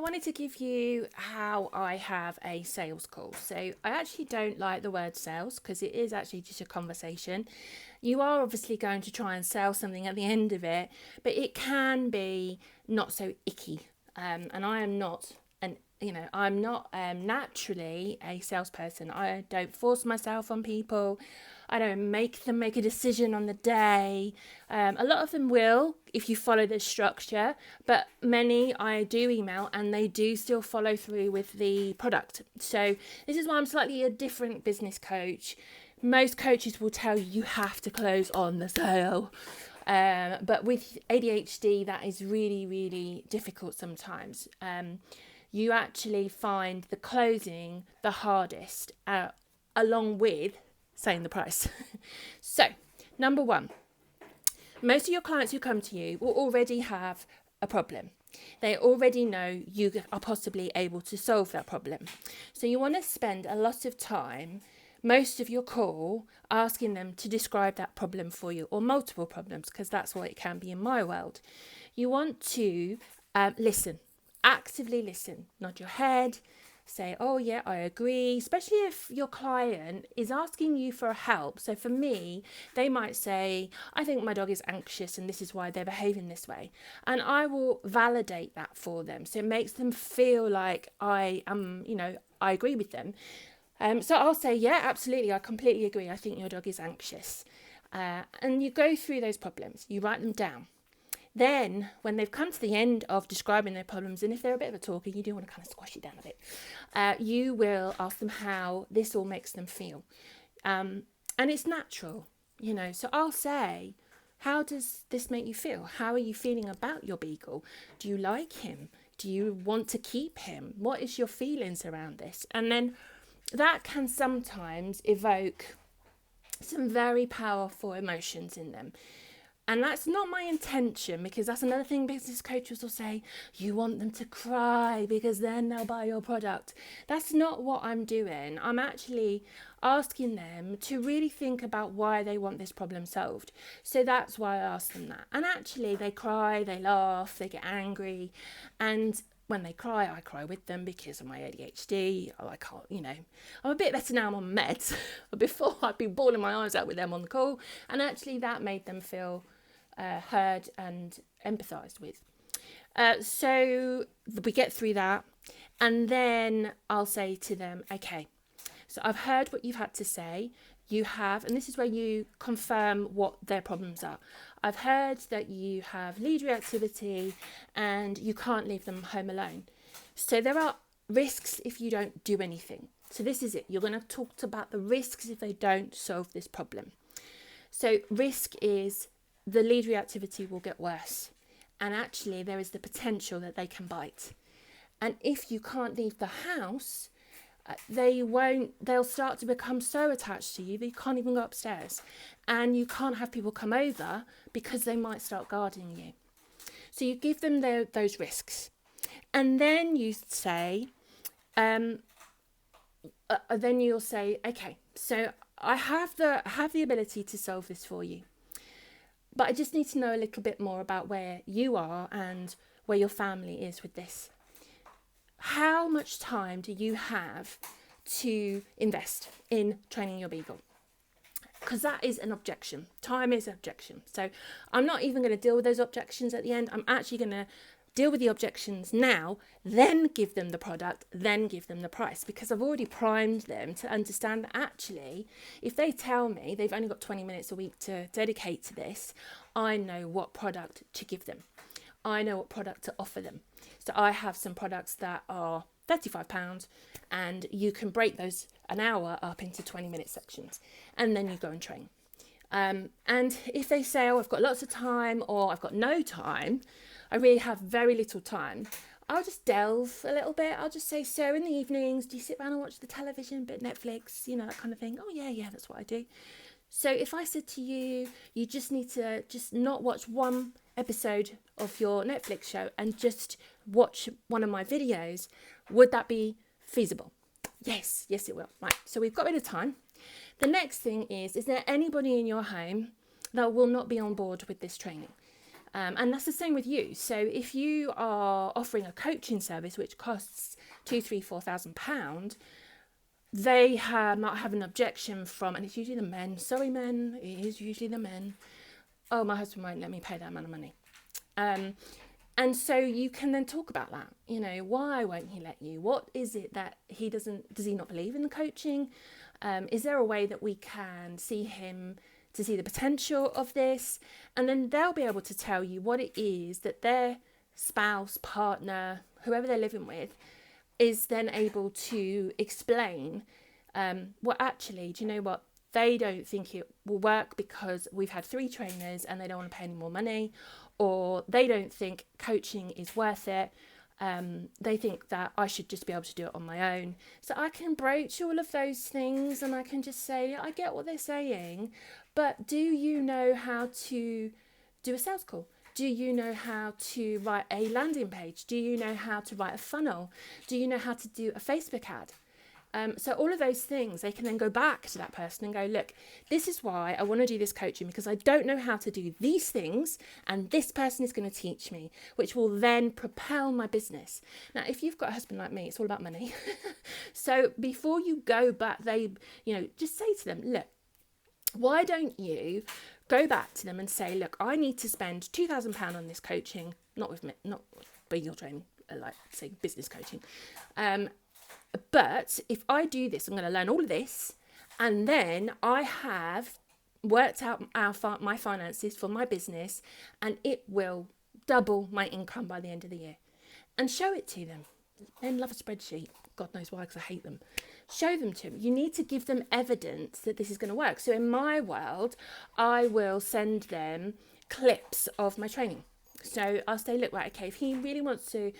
wanted to give you how I have a sales call. So I actually don't like the word sales because it is actually just a conversation. You are obviously going to try and sell something at the end of it, but it can be not so icky. And I am not I'm not naturally a salesperson. I don't force myself on people. I don't make them make a decision on the day. A lot of them will if you follow the structure, but many I do email and they do still follow through with the product. So this is why I'm slightly a different business coach. Most coaches will tell you have to close on the sale. But with ADHD, that is really, really difficult sometimes. You actually find the closing the hardest, along with saying the price. So, number one, most of your clients who come to you will already have a problem. They already know you are possibly able to solve that problem. So you want to spend a lot of time, most of your call, asking them to describe that problem for you, or multiple problems, because that's what it can be in my world. You want to listen. Actively listen, nod your head, say, oh yeah, I agree, especially if your client is asking you for help. So for me, they might say, I think my dog is anxious and this is why they're behaving this way. And I will validate that for them. So it makes them feel like I agree with them. So I'll say, yeah, absolutely, I completely agree. I think your dog is anxious. And you go through those problems, you write them down. Then, when they've come to the end of describing their problems, and if they're a bit of a talker, you do want to kind of squash it down a bit, you will ask them how this all makes them feel. And it's natural, So I'll say, how does this make you feel? How are you feeling about your beagle? Do you like him? Do you want to keep him? What is your feelings around this? And then that can sometimes evoke some very powerful emotions in them. And that's not my intention, because that's another thing business coaches will say, you want them to cry because then they'll buy your product. That's not what I'm doing. I'm actually asking them to really think about why they want this problem solved. So that's why I ask them that. And actually they cry, they laugh, they get angry. And when they cry, I cry with them because of my ADHD. I can't, I'm a bit better now, I'm on meds. Before I'd be bawling my eyes out with them on the call. And actually that made them feel heard and empathised with. So we get through that, and then I'll say to them, okay, so I've heard what you've had to say. You have, and this is where you confirm what their problems are. I've heard that you have lead reactivity and you can't leave them home alone. So there are risks if you don't do anything. So this is it. You're going to talk about the risks if they don't solve this problem. So risk is the lead reactivity will get worse. And actually there is the potential that they can bite. And if you can't leave the house, they'll start to become so attached to you that you can't even go upstairs. And you can't have people come over because they might start guarding you. So you give them those risks. And then you say, you'll say, okay, so I have the ability to solve this for you. But I just need to know a little bit more about where you are and where your family is with this. How much time do you have to invest in training your beagle? Because that is an objection. Time is an objection. So I'm not even going to deal with those objections at the end. I'm actually going to deal with the objections now, then give them the product, then give them the price, because I've already primed them to understand that actually, if they tell me they've only got 20 minutes a week to dedicate to this, I know what product to give them. I know what product to offer them. So I have some products that are £35 and you can break those an hour up into 20-minute sections and then you go and train. And if they say, oh, I've got lots of time or I've got no time, I really have very little time, I'll just delve a little bit. I'll just say, so in the evenings, do you sit around and watch the television, bit Netflix, that kind of thing? Oh, yeah, that's what I do. So if I said to you, you just need to just not watch one episode of your Netflix show and just watch one of my videos, would that be feasible? Yes, it will. Right, so we've got a bit of time. The next thing is there anybody in your home that will not be on board with this training? And that's the same with you. So if you are offering a coaching service which costs £2,000, £3,000, £4,000, they might have an objection from, and it's usually the men. Sorry, men, it is usually the men. Oh, my husband won't let me pay that amount of money. And so you can then talk about that. Why won't he let you? What is it that does he not believe in the coaching? Is there a way that we can see the potential of this? And then they'll be able to tell you what it is that their spouse, partner, whoever they're living with, is then able to explain, well, actually, do you know what? They don't think it will work because we've had 3 trainers and they don't want to pay any more money, or they don't think coaching is worth it. They think that I should just be able to do it on my own. So I can broach all of those things and I can just say, I get what they're saying, but do you know how to do a sales call? Do you know how to write a landing page? Do you know how to write a funnel? Do you know how to do a Facebook ad? So all of those things, they can then go back to that person and go, look, this is why I want to do this coaching, because I don't know how to do these things, and this person is going to teach me, which will then propel my business. Now, if you've got a husband like me, it's all about money. So before you go back, just say to them, look, why don't you go back to them and say, look, I need to spend £2,000 on this coaching, not beagle training, like say business coaching. But if I do this, I'm going to learn all of this, and then I have worked out my finances for my business, and it will double my income by the end of the year. And show it to them. Men love a spreadsheet. God knows why, because I hate them. Show them to them. You need to give them evidence that this is going to work. So in my world, I will send them clips of my training. So I'll say, look, right, okay, if he really wants to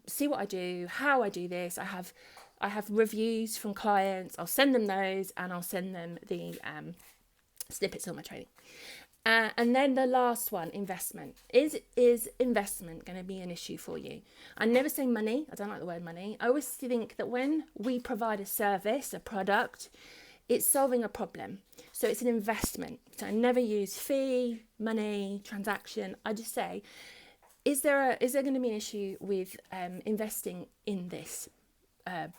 see what I do, how I do this, I have reviews from clients. I'll send them those, and I'll send them the snippets of my training. And then the last one, investment. Is investment going to be an issue for you? I never say money. I don't like the word money. I always think that when we provide a service, a product, it's solving a problem. So it's an investment. So I never use fee, money, transaction. I just say, is there going to be an issue with investing in this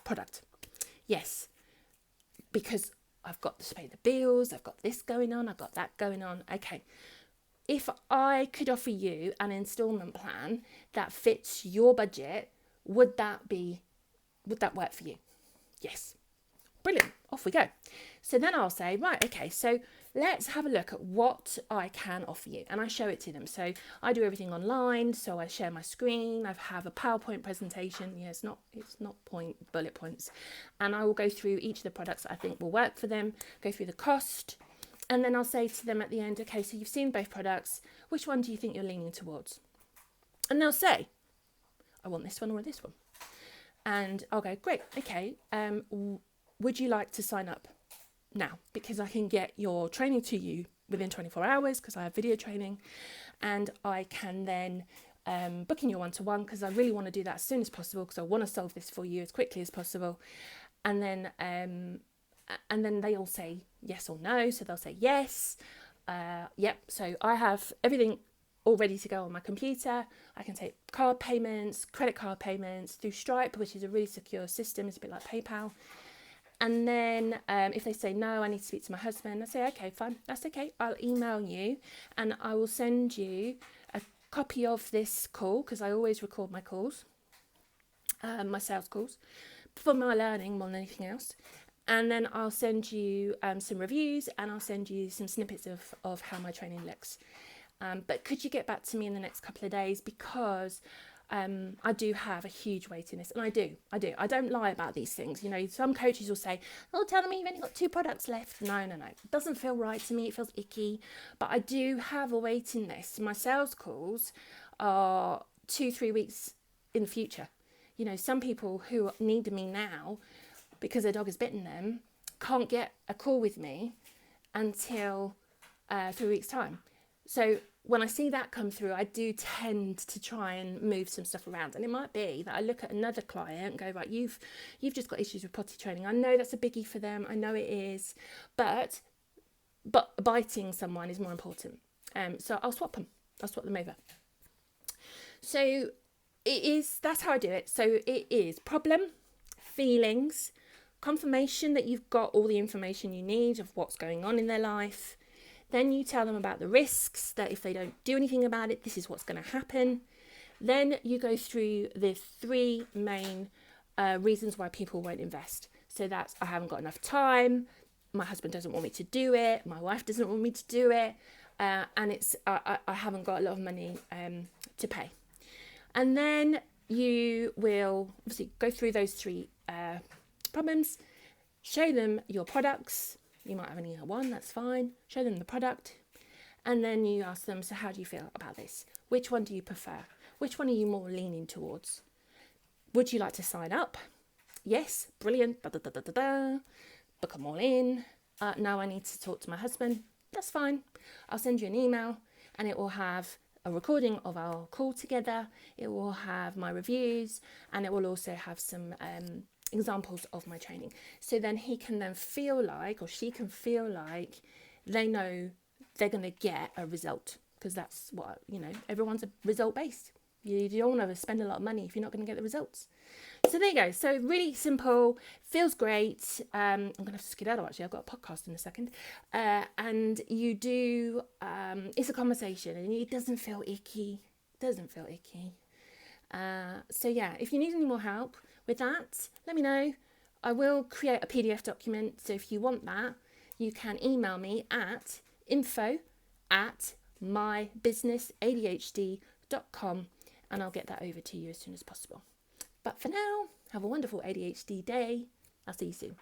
product? Yes, because I've got to pay the bills, I've got this going on, I've got that going on. Okay, if I could offer you an instalment plan that fits your budget, would that work for you? Yes. Brilliant. Off we go. So then I'll say, right, okay, so let's have a look at what I can offer you. And I show it to them. So I do everything online. So I share my screen. I have a PowerPoint presentation. Yeah, it's not bullet points. And I will go through each of the products that I think will work for them, go through the cost. And then I'll say to them at the end, okay, so you've seen both products. Which one do you think you're leaning towards? And they'll say, I want this one or this one. And I'll go, great, okay, would you like to sign up now? Because I can get your training to you within 24 hours because I have video training, and I can then book in your one-to-one because I really want to do that as soon as possible because I want to solve this for you as quickly as possible. And then they all say yes or no. So they'll say yes. Yep. So I have everything all ready to go on my computer. I can take card payments, credit card payments through Stripe, which is a really secure system. It's a bit like PayPal. And then if they say, no, I need to speak to my husband, I say, okay, fine, that's okay. I'll email you and I will send you a copy of this call because I always record my calls, my sales calls, for my learning more than anything else. And then I'll send you some reviews and I'll send you some snippets of how my training looks. But could you get back to me in the next couple of days because I do have a huge waiting list, and I do. I don't lie about these things. You know, some coaches will say, "Oh, tell me you've only got 2 products left." No. It doesn't feel right to me. It feels icky. But I do have a waiting list. My sales calls are 2-3 weeks in the future. You know, some people who need me now because their dog has bitten them can't get a call with me until 3 weeks' time. So when I see that come through, I do tend to try and move some stuff around. And it might be that I look at another client and go, right, you've just got issues with potty training. I know that's a biggie for them. I know it is. But biting someone is more important. So I'll swap them. I'll swap them over. So that's how I do it. So it is problem, feelings, confirmation that you've got all the information you need of what's going on in their life. Then you tell them about the risks, that if they don't do anything about it, this is what's going to happen. Then you go through the 3 main reasons why people won't invest. So that's, I haven't got enough time, my husband doesn't want me to do it, my wife doesn't want me to do it, and it's I haven't got a lot of money to pay. And then you will obviously go through those 3 problems, show them your products. You might have only one, that's fine. Show them the product. And then you ask them, so how do you feel about this? Which one do you prefer? Which one are you more leaning towards? Would you like to sign up? Yes, brilliant. Da, da, da, da, da, da. Book them all in. Now I need to talk to my husband. That's fine. I'll send you an email and it will have a recording of our call together. It will have my reviews and it will also have some examples of my training. So then he can then feel like, or she can feel like they know they're going to get a result, because that's what, everyone's a result based. You don't want to spend a lot of money if you're not going to get the results. So there you go. So really simple, feels great. I'm going to have to skedaddle actually. I've got a podcast in a second. And you do, it's a conversation and it doesn't feel icky. So yeah, if you need any more help with that, let me know. I will create a PDF document. So if you want that, you can email me at info@mybusinessadhd.com and I'll get that over to you as soon as possible. But for now, have a wonderful ADHD day. I'll see you soon.